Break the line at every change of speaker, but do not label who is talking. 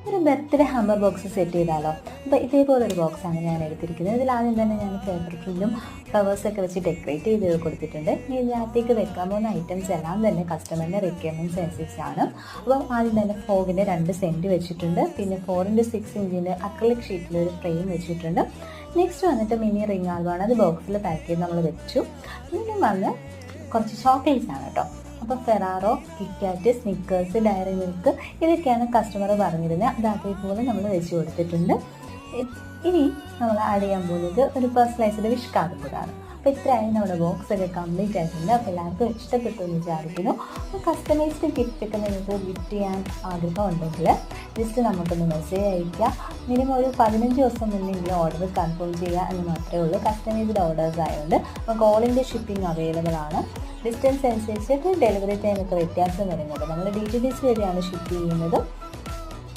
ഒരു birthday hamper box set ചെയ്താലോ? അപ്പോൾ ഇതേപോലൊരു ബോക്സാണ് ഞാൻ എടുത്തിരിക്കുന്നത്. ഇതിലാദ്യം തന്നെ ഞാൻ പേപ്പർ ഫ്രില്ലും ഫ്ലവേഴ്സൊക്കെ വെച്ച് ഡെക്കറേറ്റ് ചെയ്ത് കൊടുത്തിട്ടുണ്ട്. ഇനി ഇതിനകത്തേക്ക് വെക്കാൻ പോകുന്ന ഐറ്റംസ് എല്ലാം തന്നെ കസ്റ്റമറിൻ്റെ റിക്വയർമെൻറ്റ്സ് അനുസരിച്ചാണ്. അപ്പം ആദ്യം തന്നെ ഫോഗിൻ്റെ 2 സെൻറ്റ് വെച്ചിട്ടുണ്ട്. പിന്നെ 4x6 ഇഞ്ചിൻ്റെ അക്രിലിക് ഷീറ്റിലൊരു ഫ്രെയിം വെച്ചിട്ടുണ്ട്. നെക്സ്റ്റ് വന്നിട്ട് മിനി റിംഗ് ആൽബമാണ്. അത് ബോക്സിൽ പാക്ക് ചെയ്ത് നമ്മൾ വെച്ചു. പിന്നെ വന്ന് കുറച്ച് ചോക്ലേറ്റ്സ് ആണ് കേട്ടോ. അപ്പോൾ Ferrero, KitKat, Snickers, Dairy Milk ഇതൊക്കെയാണ് കസ്റ്റമർ പറഞ്ഞിരുന്നത്. അത് അതേപോലെ നമ്മൾ വെച്ച് കൊടുത്തിട്ടുണ്ട്. ഇനി നമ്മൾ ആഡ് ചെയ്യാൻ പോകുന്നത് ഒരു പേഴ്സണലൈസ്ഡ് വിഷ് കാർഡ് കൂടാണ്. അപ്പോൾ ഇത്രയായി നമ്മുടെ ബോക്സൊക്കെ കംപ്ലീറ്റ് ആയിട്ടുണ്ട്. അപ്പോൾ എല്ലാവർക്കും ഇഷ്ടപ്പെട്ടു എന്ന് വിചാരിക്കുന്നു. അപ്പോൾ കസ്റ്റമൈസ്ഡ് ഗിഫ്റ്റൊക്കെ നിങ്ങൾക്ക് ഗിഫ്റ്റ് ചെയ്യാൻ ആഗ്രഹം ഉണ്ടെങ്കിൽ ജസ്റ്റ് നമുക്കൊന്ന് മെസ്സേജ് അയയ്ക്കുക. മിനിമം ഒരു 15 ദിവസം മുന്നെങ്കിലും ഓർഡർ കൺഫേം ചെയ്യുക എന്ന് മാത്രമേ ഉള്ളൂ. കസ്റ്റമൈസ്ഡ് ഓർഡേഴ്സ് ആയതുകൊണ്ട് നമുക്ക് ഓൾ ഇന്ത്യ ഷിപ്പിംഗ് അവൈലബിൾ ആണ്. ഡിസ്റ്റൻസ് അനുസരിച്ചിട്ട് ഡെലിവറി ടൈമൊക്കെ വ്യത്യാസം വരുന്നുണ്ട്. നമ്മൾ DTDC വഴിയാണ് ഷിപ്പ് ചെയ്യുന്നത്.